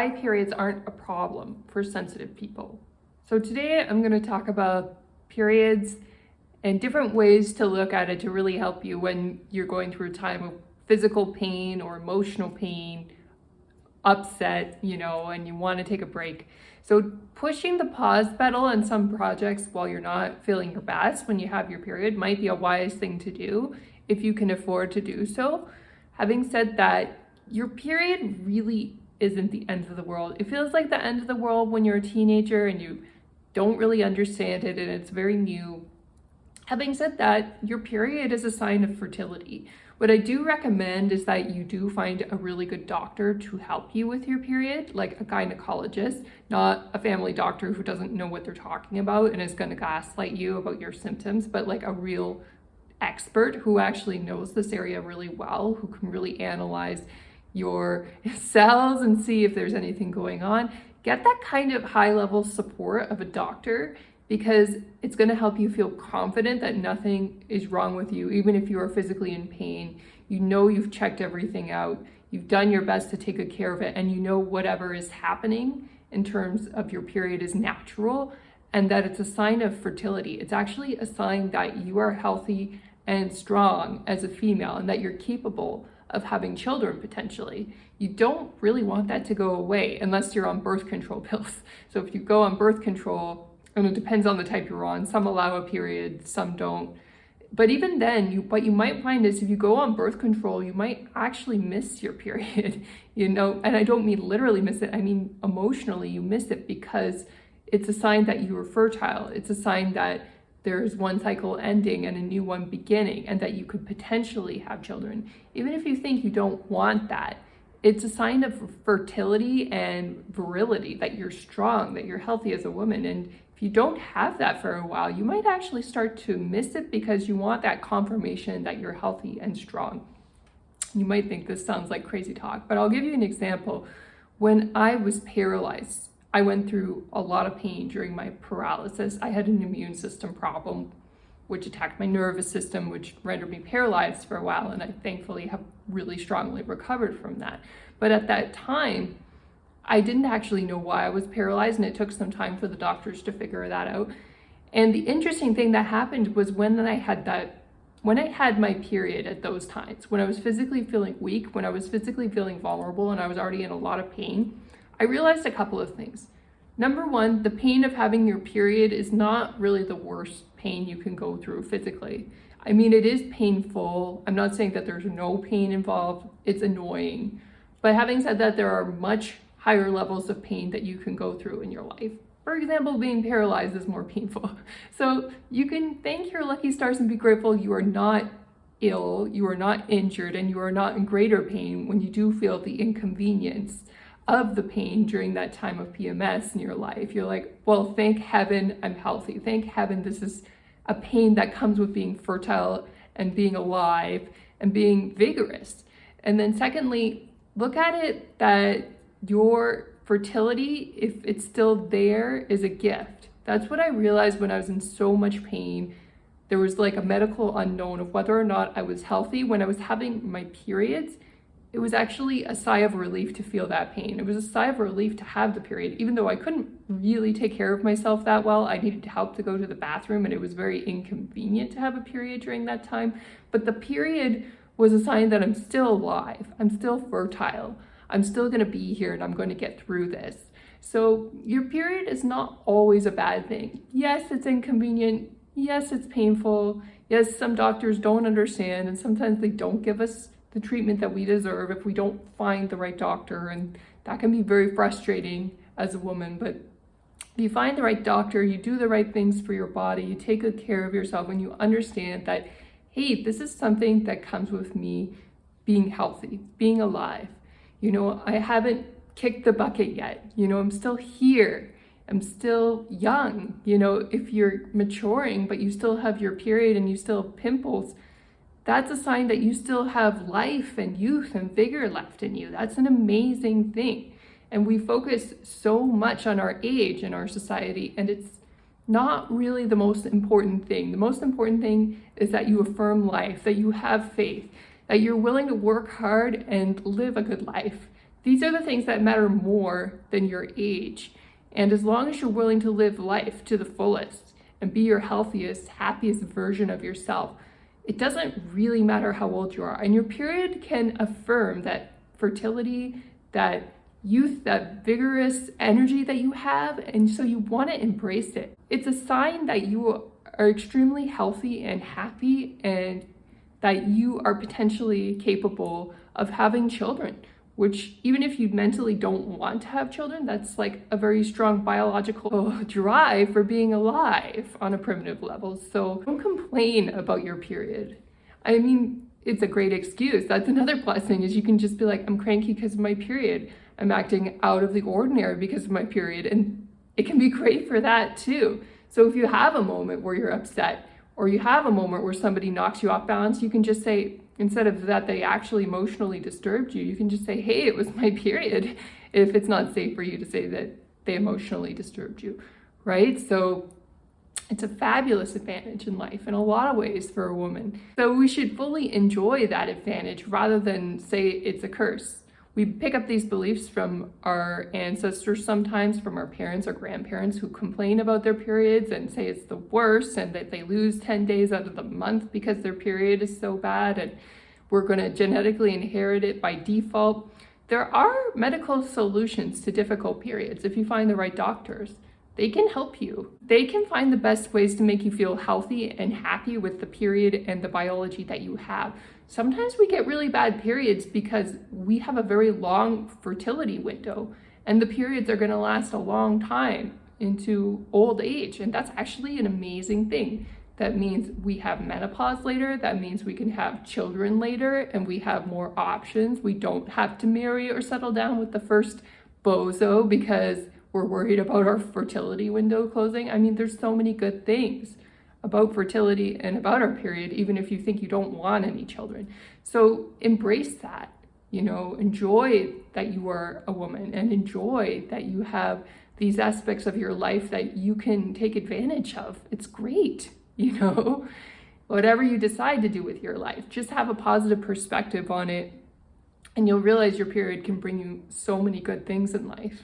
why periods aren't a problem for sensitive people. So today I'm going to talk about periods and different ways to look at it to really help you when you're going through a time of physical pain or emotional pain, upset, and you want to take a break. So pushing the pause pedal on some projects while you're not feeling your best when you have your period might be a wise thing to do if you can afford to do so. Having said that, your period really isn't the end of the world. It feels like the end of the world when you're a teenager and you don't really understand it and it's very new. Having said that, your period is a sign of fertility. What I do recommend is that you do find a really good doctor to help you with your period, like a gynecologist, not a family doctor who doesn't know what they're talking about and is going to gaslight you about your symptoms, but like a real expert who actually knows this area really well, who can really analyze your cells and see if there's anything going on. Get that kind of high-level support of a doctor because it's going to help you feel confident that nothing is wrong with you, even if you are physically in pain. You know you've checked everything out, you've done your best to take good care of it, and you know whatever is happening in terms of your period is natural and that it's a sign of fertility. It's actually a sign that you are healthy and strong as a female and that you're capable of having children potentially. You don't really want that to go away unless you're on birth control pills. So if you go on birth control, and it depends on the type you're on, some allow a period, some don't. But even then, what you might find is if you go on birth control, you might actually miss your period, and I don't mean literally miss it, I mean emotionally you miss it because it's a sign that you are fertile. It's a sign that there's one cycle ending and a new one beginning and that you could potentially have children. Even if you think you don't want that, it's a sign of fertility and virility, that you're strong, that you're healthy as a woman. And if you don't have that for a while, you might actually start to miss it because you want that confirmation that you're healthy and strong. You might think this sounds like crazy talk, but I'll give you an example. When I was paralyzed, I went through a lot of pain during my paralysis. I had an immune system problem, which attacked my nervous system, which rendered me paralyzed for a while, and I thankfully have really strongly recovered from that. But at that time, I didn't actually know why I was paralyzed, and it took some time for the doctors to figure that out. And the interesting thing that happened was when I had my period at those times, when I was physically feeling weak, when I was physically feeling vulnerable, and I was already in a lot of pain, I realized a couple of things. Number one, the pain of having your period is not really the worst pain you can go through physically. I mean, it is painful. I'm not saying that there's no pain involved. It's annoying. But having said that, there are much higher levels of pain that you can go through in your life. For example, being paralyzed is more painful. So you can thank your lucky stars and be grateful you are not ill, you are not injured, and you are not in greater pain when you do feel the inconvenience of the pain during that time of PMS in your life. You're like, well, thank heaven I'm healthy. Thank heaven this is a pain that comes with being fertile and being alive and being vigorous. And then secondly, look at it that your fertility, if it's still there, is a gift. That's what I realized when I was in so much pain. There was like a medical unknown of whether or not I was healthy. When I was having my periods, it was actually a sigh of relief to feel that pain. It was a sigh of relief to have the period, even though I couldn't really take care of myself that well. I needed help to go to the bathroom and it was very inconvenient to have a period during that time. But the period was a sign that I'm still alive. I'm still fertile. I'm still gonna be here and I'm going to get through this. So your period is not always a bad thing. Yes, it's inconvenient. Yes, it's painful. Yes, some doctors don't understand and sometimes they don't give us the treatment that we deserve if we don't find the right doctor, and that can be very frustrating as a woman. But if you find the right doctor, you do the right things for your body, you take good care of yourself, and you understand that, hey, this is something that comes with me being healthy, being alive. I haven't kicked the bucket yet. I'm still here. I'm still young. If you're maturing, but you still have your period and you still have pimples, that's a sign that you still have life and youth and vigor left in you. That's an amazing thing. And we focus so much on our age in our society, and it's not really the most important thing. The most important thing is that you affirm life, that you have faith, that you're willing to work hard and live a good life. These are the things that matter more than your age. And as long as you're willing to live life to the fullest and be your healthiest, happiest version of yourself, it doesn't really matter how old you are. And your period can affirm that fertility, that youth, that vigorous energy that you have, and so you want to embrace it. It's a sign that you are extremely healthy and happy, and that you are potentially capable of having children, which even if you mentally don't want to have children, that's like a very strong biological drive for being alive on a primitive level. So don't complain about your period. I mean, it's a great excuse. That's another blessing, is you can just be like, I'm cranky because of my period. I'm acting out of the ordinary because of my period. And it can be great for that too. So if you have a moment where you're upset, or you have a moment where somebody knocks you off balance, you can just say, instead of that they actually emotionally disturbed you, you can just say, hey, it was my period, if it's not safe for you to say that they emotionally disturbed you, right? So it's a fabulous advantage in life in a lot of ways for a woman. So we should fully enjoy that advantage rather than say it's a curse. We pick up these beliefs from our ancestors sometimes, from our parents or grandparents who complain about their periods and say it's the worst and that they lose 10 days out of the month because their period is so bad and we're going to genetically inherit it by default. There are medical solutions to difficult periods if you find the right doctors. They can help you. They can find the best ways to make you feel healthy and happy with the period and the biology that you have. Sometimes we get really bad periods because we have a very long fertility window, and the periods are going to last a long time into old age. And that's actually an amazing thing. That means we have menopause later. That means we can have children later, and we have more options. We don't have to marry or settle down with the first bozo because we're worried about our fertility window closing. I mean, there's so many good things about fertility and about our period, even if you think you don't want any children. So embrace that, enjoy that you are a woman, and enjoy that you have these aspects of your life that you can take advantage of. It's great, whatever you decide to do with your life, just have a positive perspective on it, and you'll realize your period can bring you so many good things in life.